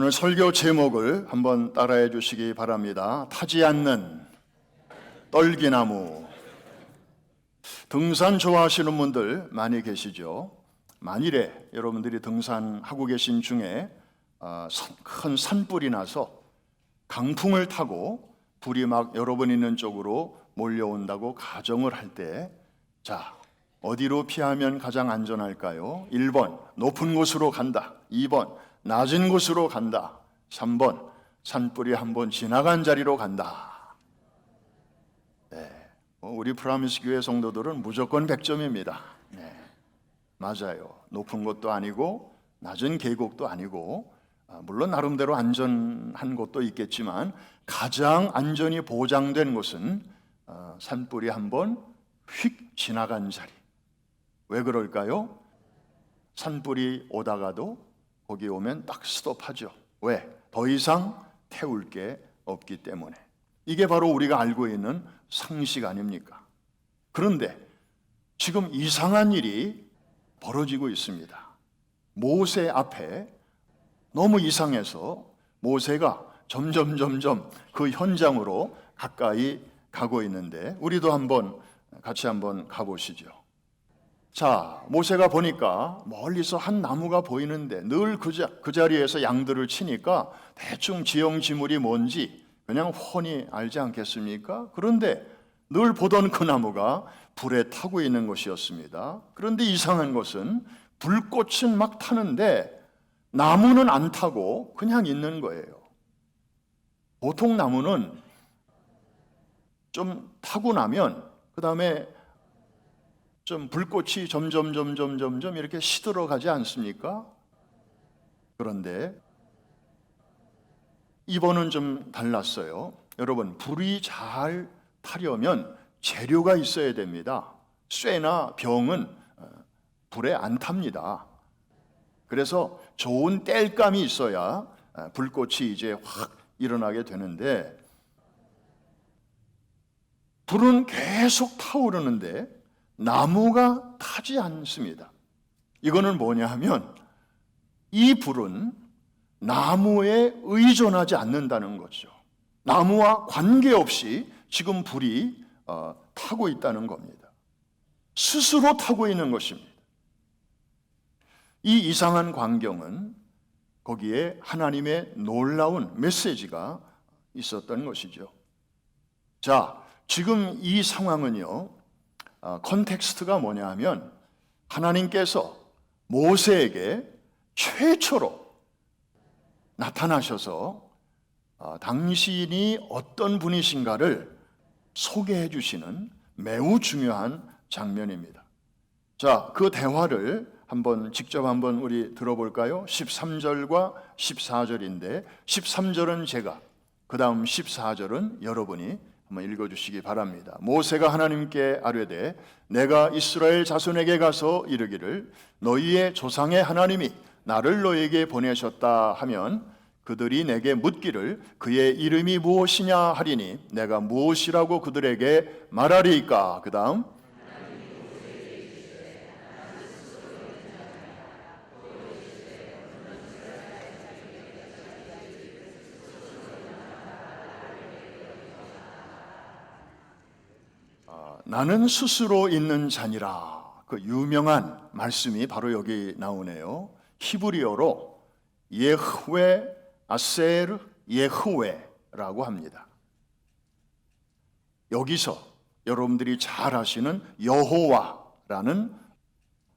오늘 설교 제목을 한번 따라해 주시기 바랍니다. 타지 않는 떨기나무. 등산 좋아하시는 분들 많이 계시죠? 만일에 여러분들이 등산하고 계신 중에 큰 산불이 나서 강풍을 타고 불이 막 여러분 있는 쪽으로 몰려온다고 가정을 할 때, 자, 어디로 피하면 가장 안전할까요? 1번, 높은 곳으로 간다. 2번, 낮은 곳으로 간다. 3번, 산불이 한번 지나간 자리로 간다. 네, 우리 프라미스 교회 성도들은 무조건 100점입니다. 네, 맞아요. 높은 곳도 아니고 낮은 계곡도 아니고, 물론 나름대로 안전한 곳도 있겠지만 가장 안전이 보장된 곳은 산불이 한번 휙 지나간 자리. 왜 그럴까요? 산불이 오다가도 거기 오면 딱 스톱하죠. 왜? 더 이상 태울 게 없기 때문에. 이게 바로 우리가 알고 있는 상식 아닙니까? 그런데 지금 이상한 일이 벌어지고 있습니다. 모세 앞에 너무 이상해서 모세가 점점 그 현장으로 가까이 가고 있는데, 우리도 같이 한번 가보시죠. 자, 모세가 보니까 멀리서 한 나무가 보이는데 늘 그 자리에서 양들을 치니까 대충 지형지물이 뭔지 그냥 훤히 알지 않겠습니까? 그런데 늘 보던 그 나무가 불에 타고 있는 것이었습니다. 그런데 이상한 것은 불꽃은 막 타는데 나무는 안 타고 그냥 있는 거예요. 보통 나무는 좀 타고 나면 그 다음에 좀 불꽃이 점점 이렇게 시들어가지 않습니까? 그런데 이번은 좀 달랐어요. 여러분, 불이 잘 타려면 재료가 있어야 됩니다. 쇠나 병은 불에 안 탑니다. 그래서 좋은 땔감이 있어야 불꽃이 이제 확 일어나게 되는데, 불은 계속 타오르는데 나무가 타지 않습니다. 이거는 뭐냐 하면 이 불은 나무에 의존하지 않는다는 거죠. 나무와 관계없이 지금 불이 타고 있다는 겁니다. 스스로 타고 있는 것입니다. 이 이상한 광경은 거기에 하나님의 놀라운 메시지가 있었던 것이죠. 자, 지금 이 상황은요, 컨텍스트가 뭐냐 하면 하나님께서 모세에게 최초로 나타나셔서 당신이 어떤 분이신가를 소개해 주시는 매우 중요한 장면입니다. 자, 그 대화를 직접 우리 들어볼까요? 13절과 14절인데 13절은 제가, 그 다음 14절은 여러분이 한번 읽어주시기 바랍니다. 모세가 하나님께 아뢰되 내가 이스라엘 자손에게 가서 이르기를 너희의 조상의 하나님이 나를 너희에게 보내셨다 하면 그들이 내게 묻기를 그의 이름이 무엇이냐 하리니 내가 무엇이라고 그들에게 말하리이까? 그 다음 나는 스스로 있는 자니라. 그 유명한 말씀이 바로 여기 나오네요. 히브리어로 예흐웨 아셀 예흐웨라고 합니다. 여기서 여러분들이 잘 아시는 여호와라는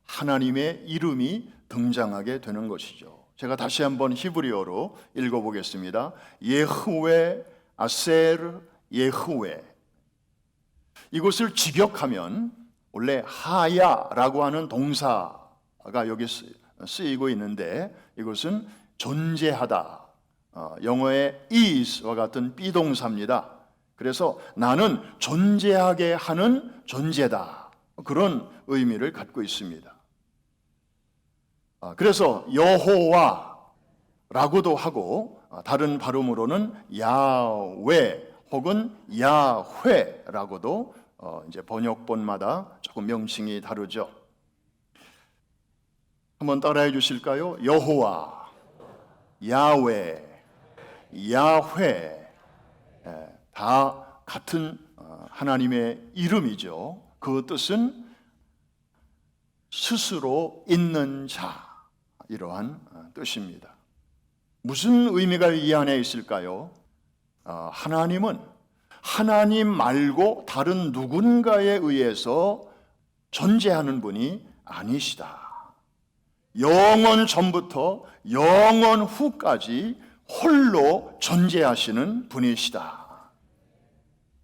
하나님의 이름이 등장하게 되는 것이죠. 제가 다시 한번 히브리어로 읽어보겠습니다. 예흐웨 아셀 예흐웨. 이것을 직역하면 원래 하야라고 하는 동사가 여기 쓰이고 있는데 이것은 존재하다, 영어의 is와 같은 비동사입니다. 그래서 나는 존재하게 하는 존재다, 그런 의미를 갖고 있습니다. 그래서 여호와라고도 하고 다른 발음으로는 야훼 혹은 야훼라고도 이제 번역본마다 조금 명칭이 다르죠. 한번 따라해 주실까요? 여호와, 야훼, 야훼, 다 같은 하나님의 이름이죠. 그 뜻은 스스로 있는 자, 이러한 뜻입니다. 무슨 의미가 이 안에 있을까요? 하나님은 하나님 말고 다른 누군가에 의해서 존재하는 분이 아니시다. 영원 전부터 영원 후까지 홀로 존재하시는 분이시다.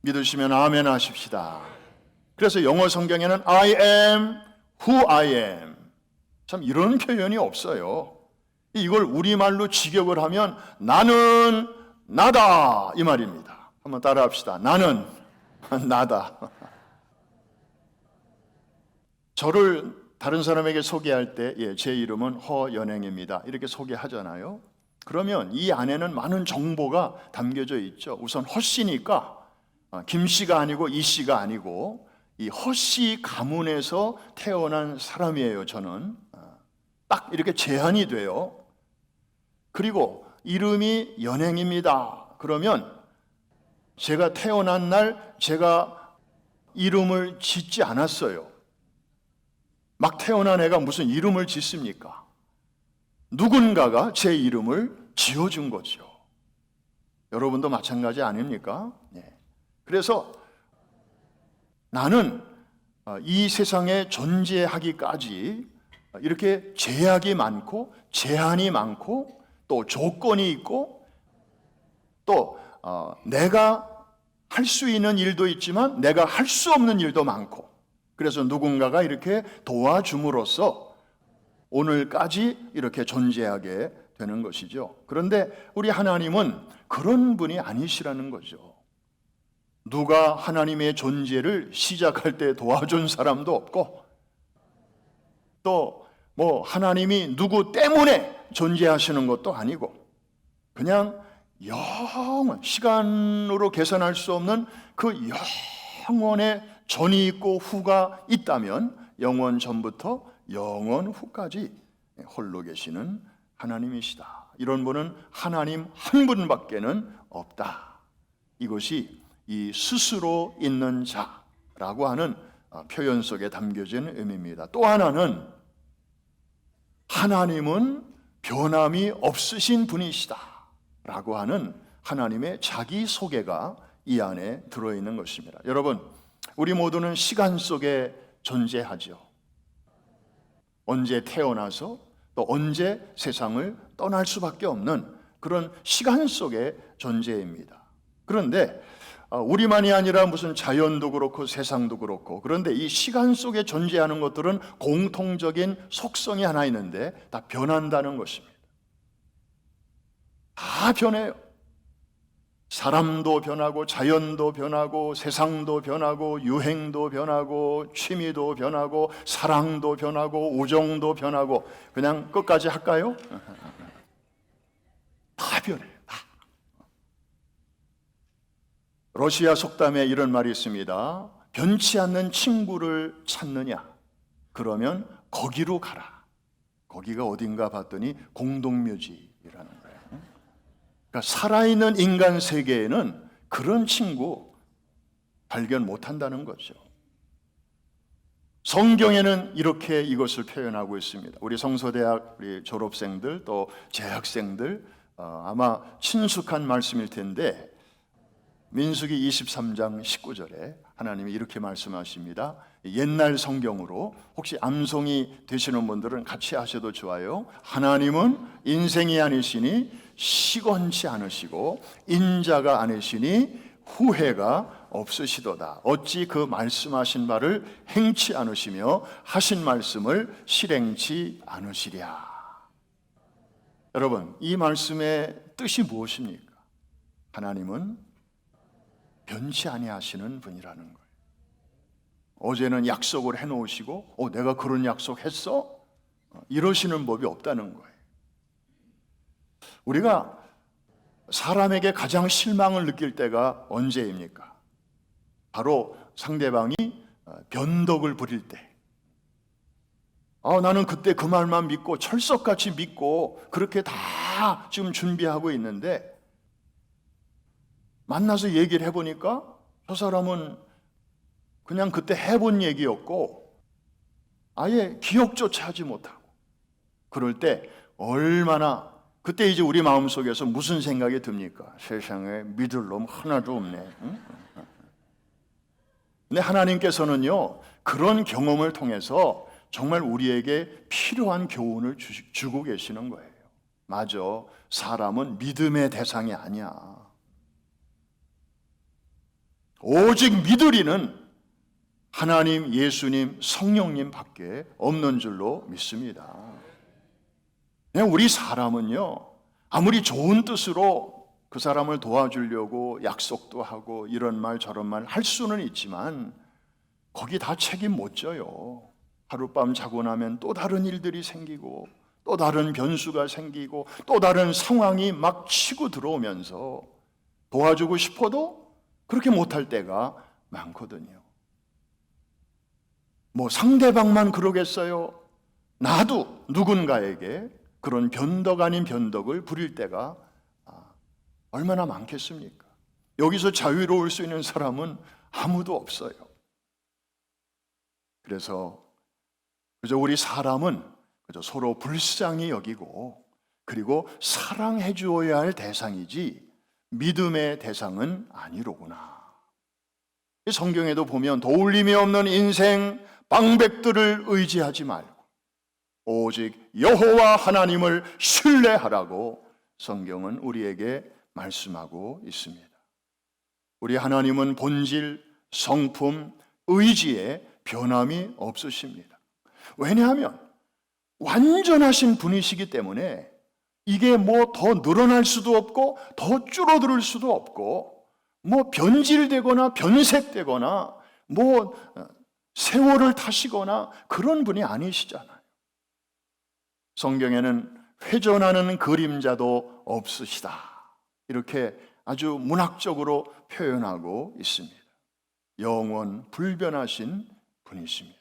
믿으시면 아멘 하십시다. 그래서 영어 성경에는 I am who I am. 참 이런 표현이 없어요. 이걸 우리말로 직역을 하면 나는 나다 이 말입니다. 한번 따라 합시다. 나는 나다. 저를 다른 사람에게 소개할 때 제 이름은 허연행입니다 이렇게 소개하잖아요. 그러면 이 안에는 많은 정보가 담겨져 있죠. 우선 허씨니까 김씨가 아니고 이씨가 아니고 이 허씨 가문에서 태어난 사람이에요. 저는 딱 이렇게 제한이 돼요. 그리고 이름이 연행입니다. 그러면 제가 태어난 날 제가 이름을 짓지 않았어요. 막 태어난 애가 무슨 이름을 짓습니까? 누군가가 제 이름을 지어준 거죠. 여러분도 마찬가지 아닙니까? 네. 그래서 나는 이 세상에 존재하기까지 이렇게 제약이 많고 제한이 많고 또 조건이 있고 또 내가 할 수 있는 일도 있지만 내가 할 수 없는 일도 많고 그래서 누군가가 이렇게 도와줌으로써 오늘까지 이렇게 존재하게 되는 것이죠. 그런데 우리 하나님은 그런 분이 아니시라는 거죠. 누가 하나님의 존재를 시작할 때 도와준 사람도 없고 또 뭐 하나님이 누구 때문에 존재하시는 것도 아니고 그냥 영원 시간으로 계산할 수 없는 그 영원의 전이 있고 후가 있다면 영원 전부터 영원 후까지 홀로 계시는 하나님이시다. 이런 분은 하나님 한 분밖에는 없다. 이것이 이 스스로 있는 자라고 하는 표현 속에 담겨진 의미입니다. 또 하나는 하나님은 변함이 없으신 분이시다 라고 하는 하나님의 자기소개가 이 안에 들어있는 것입니다. 여러분, 우리 모두는 시간 속에 존재하죠. 언제 태어나서 또 언제 세상을 떠날 수밖에 없는 그런 시간 속의 존재입니다. 그런데 우리만이 아니라 무슨 자연도 그렇고 세상도 그렇고 그런데 이 시간 속에 존재하는 것들은 공통적인 속성이 하나 있는데 다 변한다는 것입니다. 다 변해요. 사람도 변하고 자연도 변하고 세상도 변하고 유행도 변하고 취미도 변하고 사랑도 변하고 우정도 변하고 그냥 끝까지 할까요? 다 변해요. 다. 러시아 속담에 이런 말이 있습니다. 변치 않는 친구를 찾느냐? 그러면 거기로 가라. 거기가 어딘가 봤더니 공동묘지라는 거예요. 그러니까 살아있는 인간 세계에는 그런 친구 발견 못한다는 거죠. 성경에는 이렇게 이것을 표현하고 있습니다. 우리 성서대학 우리 졸업생들 또 재학생들 아마 친숙한 말씀일 텐데 민수기 23장 19절에 하나님이 이렇게 말씀하십니다. 옛날 성경으로 혹시 암송이 되시는 분들은 같이 하셔도 좋아요. 하나님은 인생이 아니시니 시건치 않으시고 인자가 아니시니 후회가 없으시도다. 어찌 그 말씀하신 바를 행치 않으시며 하신 말씀을 실행치 않으시랴. 여러분, 이 말씀의 뜻이 무엇입니까? 하나님은 변치 아니하시는 분이라는 거예요. 어제는 약속을 해놓으시고 내가 그런 약속 했어? 이러시는 법이 없다는 거예요. 우리가 사람에게 가장 실망을 느낄 때가 언제입니까? 바로 상대방이 변덕을 부릴 때. 나는 그때 그 말만 믿고 철석같이 믿고 그렇게 다 다 지금 준비하고 있는데 만나서 얘기를 해보니까 저 사람은 그냥 그때 해본 얘기였고 아예 기억조차 하지 못하고, 그럴 때 얼마나, 그때 이제 우리 마음속에서 무슨 생각이 듭니까? 세상에 믿을 놈 하나도 없네. 응? 근데 하나님께서는요, 그런 경험을 통해서 정말 우리에게 필요한 교훈을 주고 계시는 거예요. 맞아, 사람은 믿음의 대상이 아니야. 오직 믿으리는 하나님, 예수님, 성령님 밖에 없는 줄로 믿습니다. 그냥 우리 사람은요, 아무리 좋은 뜻으로 그 사람을 도와주려고 약속도 하고 이런 말 저런 말 할 수는 있지만 거기 다 책임 못 져요. 하룻밤 자고 나면 또 다른 일들이 생기고 또 다른 변수가 생기고 또 다른 상황이 막 치고 들어오면서 도와주고 싶어도 그렇게 못할 때가 많거든요. 뭐 상대방만 그러겠어요? 나도 누군가에게 그런 변덕 아닌 변덕을 부릴 때가 얼마나 많겠습니까? 여기서 자유로울 수 있는 사람은 아무도 없어요. 그래서 그저 우리 사람은 그저 서로 불쌍히 여기고 그리고 사랑해 주어야 할 대상이지 믿음의 대상은 아니로구나. 성경에도 보면 도울림이 없는 인생 방백들을 의지하지 말고 오직 여호와 하나님을 신뢰하라고 성경은 우리에게 말씀하고 있습니다. 우리 하나님은 본질, 성품, 의지에 변함이 없으십니다. 왜냐하면 완전하신 분이시기 때문에 이게 뭐 더 늘어날 수도 없고 더 줄어들 수도 없고 뭐 변질되거나 변색되거나 뭐 세월을 타시거나 그런 분이 아니시잖아요. 성경에는 회전하는 그림자도 없으시다, 이렇게 아주 문학적으로 표현하고 있습니다. 영원 불변하신 분이십니다.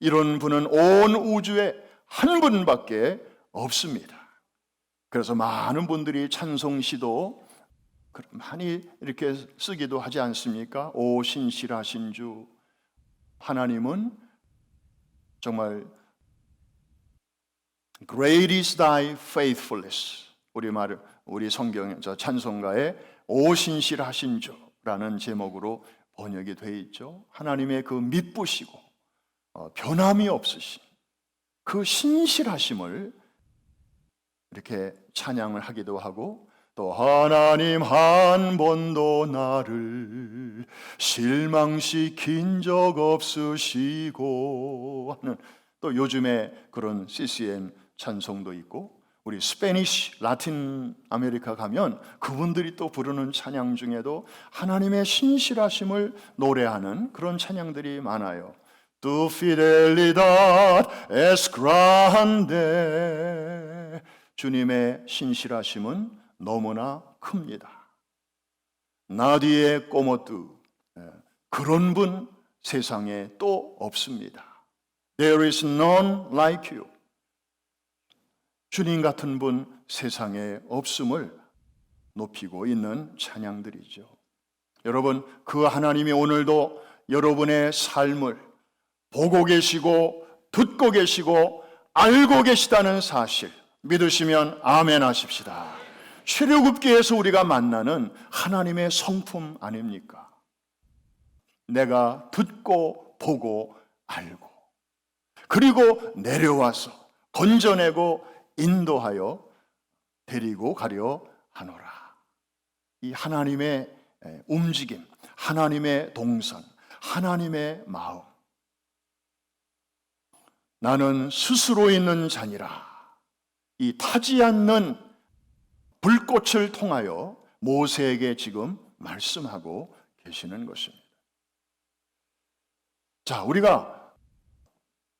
이런 분은 온 우주에 한 분밖에 없습니다. 그래서 많은 분들이 찬송시도 많이 이렇게 쓰기도 하지 않습니까? 오 신실하신 주, 하나님은 정말 Great is thy faithfulness. 우리 성경 찬송가에 오 신실하신 주라는 제목으로 번역이 되어 있죠. 하나님의 그 미쁘시고 변함이 없으신 그 신실하심을 이렇게 찬양을 하기도 하고, 또 하나님 한 번도 나를 실망시킨 적 없으시고 하는, 또 요즘에 그런 CCM 찬송도 있고, 우리 스페니쉬, 라틴 아메리카 가면 그분들이 또 부르는 찬양 중에도 하나님의 신실하심을 노래하는 그런 찬양들이 많아요. Tu fidelidad es grande. 주님의 신실하심은 너무나 큽니다. 나디에 꼬모뚜, 그런 분 세상에 또 없습니다. There is none like you. 주님 같은 분 세상에 없음을 높이고 있는 찬양들이죠. 여러분, 그 하나님이 오늘도 여러분의 삶을 보고 계시고 듣고 계시고 알고 계시다는 사실 믿으시면 아멘 하십시다. 출애굽기에서 우리가 만나는 하나님의 성품 아닙니까? 내가 듣고 보고 알고 그리고 내려와서 건져내고 인도하여 데리고 가려 하노라. 이 하나님의 움직임, 하나님의 동선, 하나님의 마음. 나는 스스로 있는 자니라. 이 타지 않는 불꽃을 통하여 모세에게 지금 말씀하고 계시는 것입니다. 자, 우리가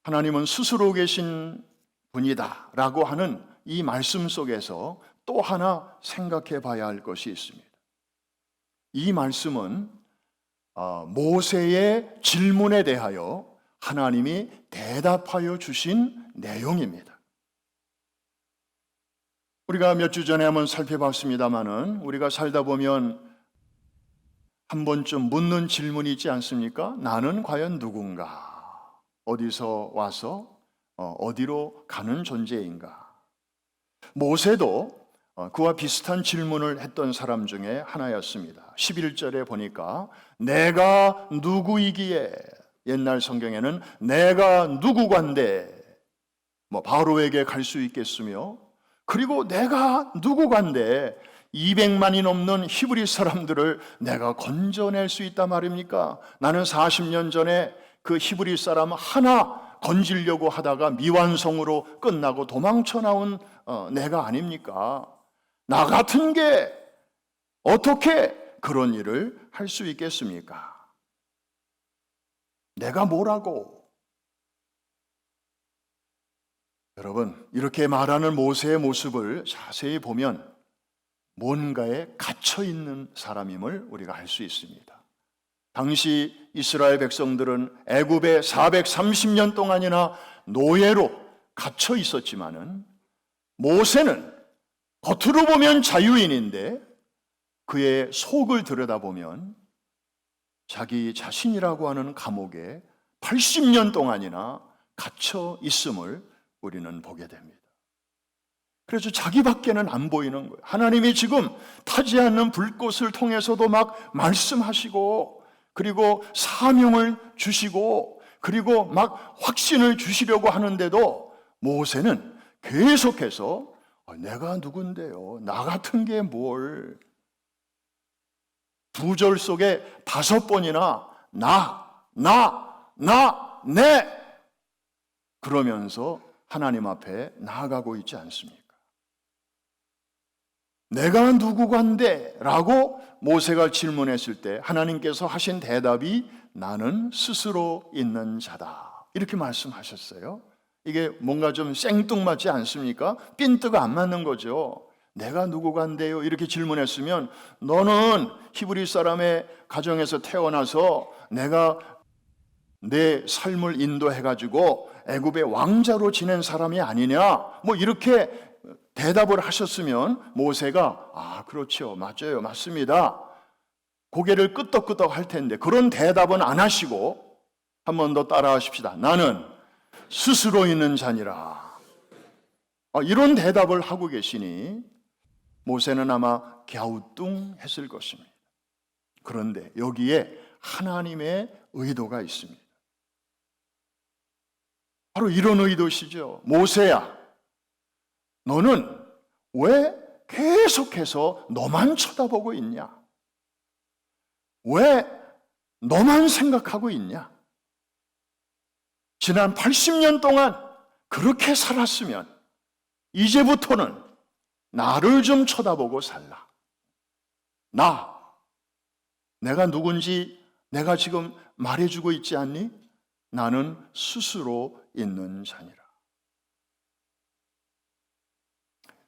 하나님은 스스로 계신 분이다 라고 하는 이 말씀 속에서 또 하나 생각해 봐야 할 것이 있습니다. 이 말씀은 모세의 질문에 대하여 하나님이 대답하여 주신 내용입니다. 우리가 몇 주 전에 한번 살펴봤습니다마는 우리가 살다 보면 한 번쯤 묻는 질문이 있지 않습니까? 나는 과연 누군가? 어디서 와서 어디로 가는 존재인가? 모세도 그와 비슷한 질문을 했던 사람 중에 하나였습니다. 11절에 보니까 내가 누구이기에, 옛날 성경에는 내가 누구간데 바로에게 갈 수 있겠으며, 그리고 내가 누구간데 200만이 넘는 히브리 사람들을 내가 건져낼 수 있단 말입니까? 나는 40년 전에 그 히브리 사람 하나 건지려고 하다가 미완성으로 끝나고 도망쳐 나온 내가 아닙니까? 나 같은 게 어떻게 그런 일을 할 수 있겠습니까? 내가 뭐라고? 여러분, 이렇게 말하는 모세의 모습을 자세히 보면 뭔가에 갇혀 있는 사람임을 우리가 알 수 있습니다. 당시 이스라엘 백성들은 애굽에 430년 동안이나 노예로 갇혀 있었지만은 모세는 겉으로 보면 자유인인데 그의 속을 들여다보면 자기 자신이라고 하는 감옥에 80년 동안이나 갇혀 있음을 우리는 보게 됩니다. 그래서 자기밖에는 안 보이는 거예요. 하나님이 지금 타지 않는 불꽃을 통해서도 막 말씀하시고, 그리고 사명을 주시고, 그리고 막 확신을 주시려고 하는데도 모세는 계속해서 내가 누군데요? 나 같은 게 뭘? 2절 속에 5번이나 내 그러면서 하나님 앞에 나아가고 있지 않습니까? 내가 누구간데? 라고 모세가 질문했을 때 하나님께서 하신 대답이 나는 스스로 있는 자다, 이렇게 말씀하셨어요. 이게 뭔가 좀 생뚱맞지 않습니까? 핀트가 안 맞는 거죠. 내가 누구간데요? 이렇게 질문했으면 너는 히브리 사람의 가정에서 태어나서 내가 내 삶을 인도해가지고 애굽의 왕자로 지낸 사람이 아니냐, 이렇게 대답을 하셨으면 모세가 그렇죠, 맞아요, 맞습니다, 고개를 끄덕끄덕 할 텐데 그런 대답은 안 하시고 한 번 더 따라 하십시다. 나는 스스로 있는 자니라. 이런 대답을 하고 계시니 모세는 아마 갸우뚱했을 것입니다. 그런데 여기에 하나님의 의도가 있습니다. 바로 이런 의도시죠. 모세야, 너는 왜 계속해서 너만 쳐다보고 있냐? 왜 너만 생각하고 있냐? 지난 80년 동안 그렇게 살았으면 이제부터는 나를 좀 쳐다보고 살라. 내가 누군지 내가 지금 말해주고 있지 않니? 나는 스스로 있는 자니라.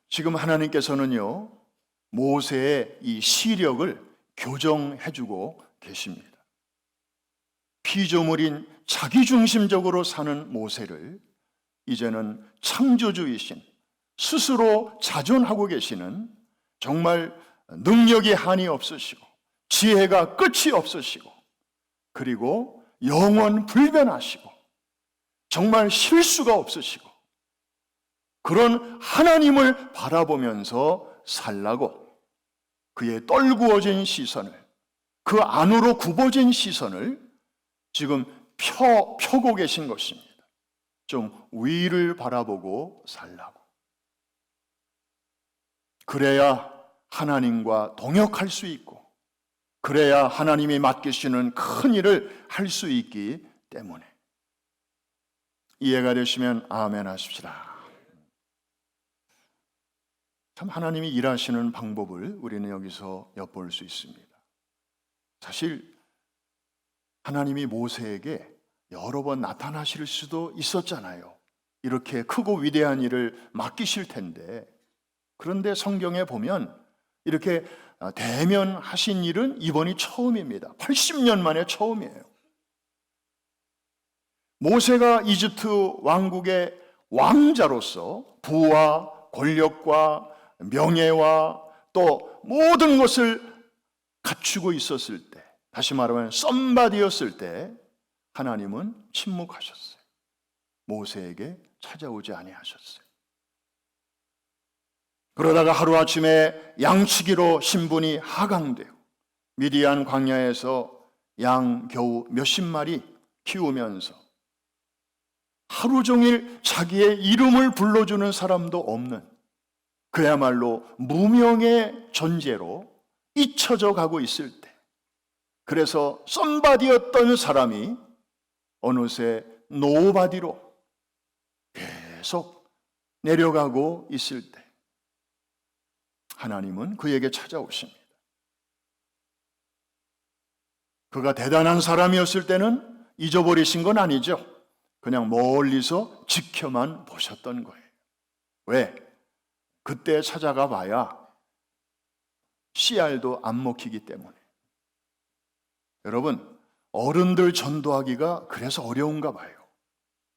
지금 하나님께서는요, 모세의 이 시력을 교정해주고 계십니다. 피조물인 자기중심적으로 사는 모세를 이제는 창조주이신, 스스로 자존하고 계시는, 정말 능력이 한이 없으시고 지혜가 끝이 없으시고, 그리고 영원 불변하시고 정말 실수가 없으시고 그런 하나님을 바라보면서 살라고 그의 떨구어진 시선을, 그 안으로 굽어진 시선을 지금 펴고 계신 것입니다. 좀 위를 바라보고 살라고. 그래야 하나님과 동역할 수 있고, 그래야 하나님이 맡기시는 큰 일을 할 수 있기 때문에. 이해가 되시면 아멘 하십시다. 참 하나님이 일하시는 방법을 우리는 여기서 엿볼 수 있습니다. 사실 하나님이 모세에게 여러 번 나타나실 수도 있었잖아요. 이렇게 크고 위대한 일을 맡기실 텐데. 그런데 성경에 보면 이렇게 대면하신 일은 이번이 처음입니다. 80년 만에 처음이에요. 모세가 이집트 왕국의 왕자로서 부와 권력과 명예와 또 모든 것을 갖추고 있었을 때, 다시 말하면 썸바디였을 때 하나님은 침묵하셨어요. 모세에게 찾아오지 아니하셨어요. 그러다가 하루아침에 양치기로 신분이 하강되어 미디안 광야에서 양 겨우 몇십 마리 키우면서 하루 종일 자기의 이름을 불러주는 사람도 없는 그야말로 무명의 존재로 잊혀져 가고 있을 때, 그래서 썸바디였던 사람이 어느새 노바디로 계속 내려가고 있을 때 하나님은 그에게 찾아오십니다. 그가 대단한 사람이었을 때는 잊어버리신 건 아니죠. 그냥 멀리서 지켜만 보셨던 거예요. 왜? 그때 찾아가 봐야 씨알도 안 먹히기 때문에. 여러분, 어른들 전도하기가 그래서 어려운가 봐요.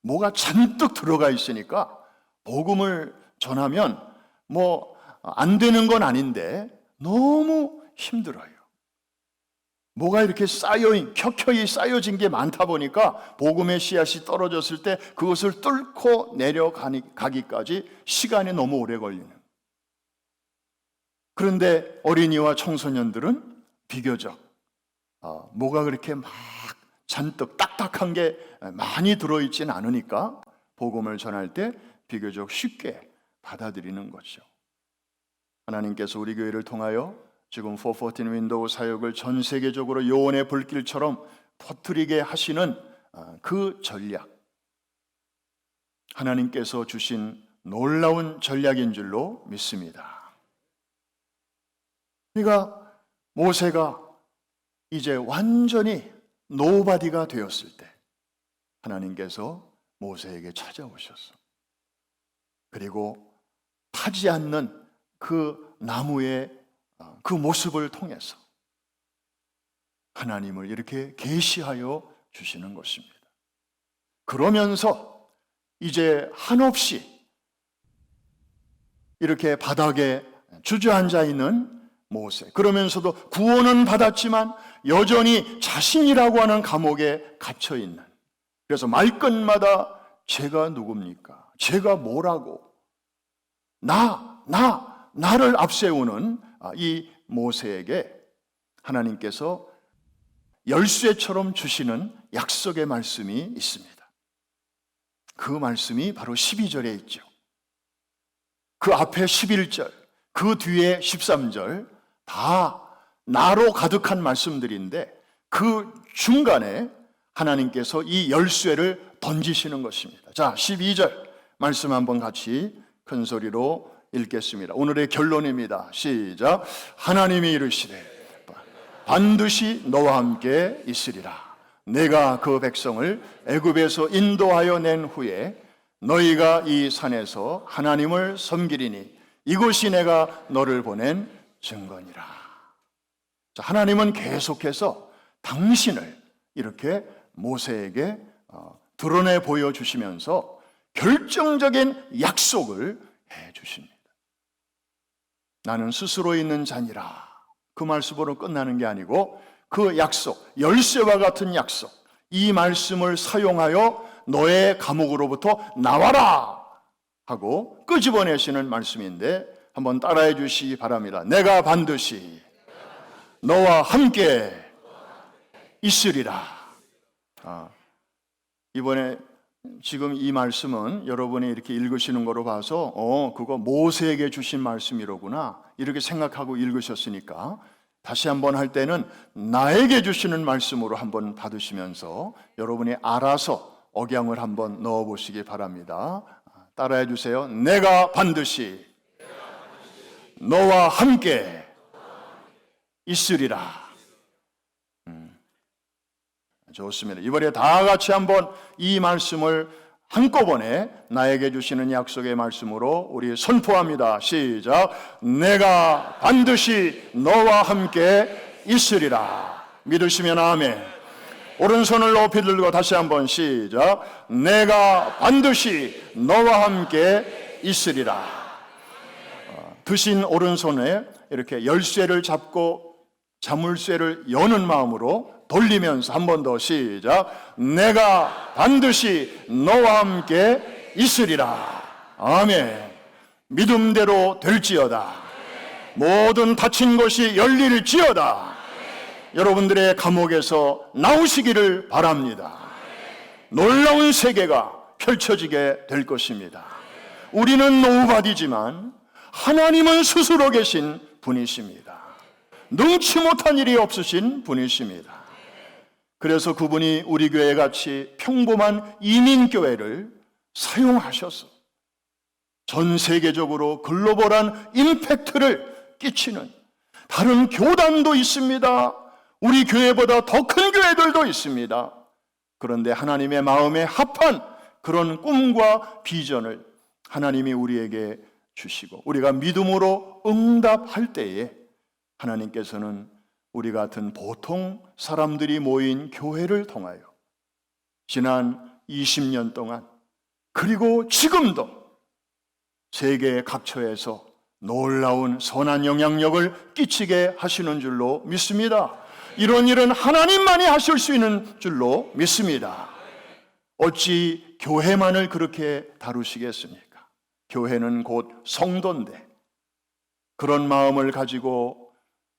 뭐가 잔뜩 들어가 있으니까 복음을 전하면 안 되는 건 아닌데 너무 힘들어요. 뭐가 이렇게 켜켜이 쌓여진 게 많다 보니까 복음의 씨앗이 떨어졌을 때 그것을 뚫고 내려가기까지 시간이 너무 오래 걸리는. 그런데 어린이와 청소년들은 비교적 뭐가 그렇게 막 잔뜩 딱딱한 게 많이 들어있지는 않으니까 복음을 전할 때 비교적 쉽게 받아들이는 거죠. 하나님께서 우리 교회를 통하여 지금 414 윈도우 사역을 전 세계적으로 요원의 불길처럼 퍼뜨리게 하시는 그 전략, 하나님께서 주신 놀라운 전략인 줄로 믿습니다. 그러니까 모세가 이제 완전히 노바디가 되었을 때 하나님께서 모세에게 찾아오셨어. 그리고 타지 않는 그 나무의 그 모습을 통해서 하나님을 이렇게 계시하여 주시는 것입니다. 그러면서 이제 한없이 이렇게 바닥에 주저앉아 있는 모세, 그러면서도 구원은 받았지만 여전히 자신이라고 하는 감옥에 갇혀 있는, 그래서 말끝마다 제가 누굽니까? 제가 뭐라고? 나를 앞세우는 이 모세에게 하나님께서 열쇠처럼 주시는 약속의 말씀이 있습니다. 그 말씀이 바로 12절에 있죠. 그 앞에 11절, 그 뒤에 13절 다 나로 가득한 말씀들인데 그 중간에 하나님께서 이 열쇠를 던지시는 것입니다. 자, 12절 말씀 한번 같이 큰 소리로 읽겠습니다. 오늘의 결론입니다. 시작. 하나님이 이르시되 반드시 너와 함께 있으리라. 내가 그 백성을 애굽에서 인도하여 낸 후에 너희가 이 산에서 하나님을 섬기리니 이곳이 내가 너를 보낸 증거니라. 자, 하나님은 계속해서 당신을 이렇게 모세에게 드러내 보여주시면서 결정적인 약속을 해주십니다. 나는 스스로 있는 자니라. 그 말씀으로 끝나는 게 아니고 그 약속, 열쇠와 같은 약속, 이 말씀을 사용하여 너의 감옥으로부터 나와라 하고 끄집어내시는 말씀인데 한번 따라해 주시기 바랍니다. 내가 반드시 너와 함께 있으리라. 이번에 지금 이 말씀은 여러분이 이렇게 읽으시는 거로 봐서 그거 모세에게 주신 말씀이로구나 이렇게 생각하고 읽으셨으니까 다시 한번 할 때는 나에게 주시는 말씀으로 한번 받으시면서 여러분이 알아서 억양을 한번 넣어 보시기 바랍니다. 따라해 주세요. 내가 반드시 너와 함께 있으리라. 좋습니다. 이번에 다 같이 한번 이 말씀을 한꺼번에 나에게 주시는 약속의 말씀으로 우리 선포합니다. 시작. 내가 반드시 너와 함께 있으리라. 믿으시면 아멘. 오른손을 높이 들고 다시 한번 시작. 내가 반드시 너와 함께 있으리라. 드신 오른손에 이렇게 열쇠를 잡고 자물쇠를 여는 마음으로 돌리면서 한 번 더 시작. 내가 반드시 너와 함께 있으리라. 아멘. 믿음대로 될지어다. 모든 닫힌 것이 열릴지어다. 여러분들의 감옥에서 나오시기를 바랍니다. 놀라운 세계가 펼쳐지게 될 것입니다. 우리는 노바디지만 하나님은 스스로 계신 분이십니다. 능치 못한 일이 없으신 분이십니다. 그래서 그분이 우리 교회 같이 평범한 이민교회를 사용하셔서 전 세계적으로 글로벌한 임팩트를 끼치는 다른 교단도 있습니다. 우리 교회보다 더 큰 교회들도 있습니다. 그런데 하나님의 마음에 합한 그런 꿈과 비전을 하나님이 우리에게 주시고 우리가 믿음으로 응답할 때에 하나님께서는 우리 같은 보통 사람들이 모인 교회를 통하여 지난 20년 동안 그리고 지금도 세계 각처에서 놀라운 선한 영향력을 끼치게 하시는 줄로 믿습니다. 이런 일은 하나님만이 하실 수 있는 줄로 믿습니다. 어찌 교회만을 그렇게 다루시겠습니까? 교회는 곧 성도인데 그런 마음을 가지고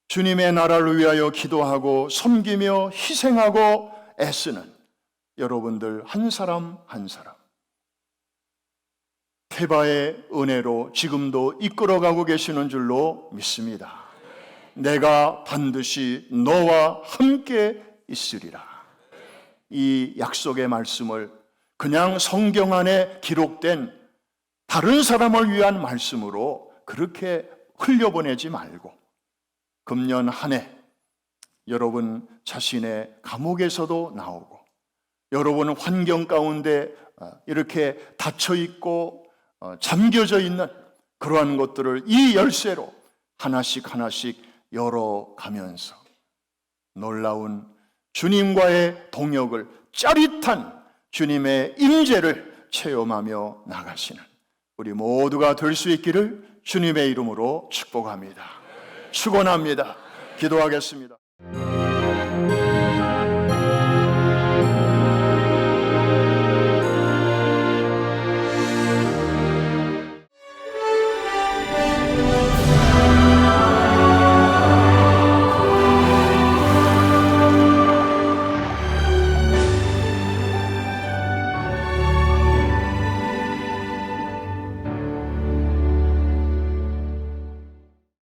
주님의 나라를 위하여 기도하고 섬기며 희생하고 애쓰는 여러분들 한 사람 한 사람 태바의 은혜로 지금도 이끌어가고 계시는 줄로 믿습니다. 내가 반드시 너와 함께 있으리라. 이 약속의 말씀을 그냥 성경 안에 기록된 다른 사람을 위한 말씀으로 그렇게 흘려보내지 말고 금년 한 해 여러분 자신의 감옥에서도 나오고 여러분 환경 가운데 이렇게 닫혀있고 잠겨져 있는 그러한 것들을 이 열쇠로 하나씩 하나씩 열어가면서 놀라운 주님과의 동역을 짜릿한 주님의 임재를 체험하며 나가시는 우리 모두가 될 수 있기를 주님의 이름으로 축복합니다. 축원합니다. 기도하겠습니다.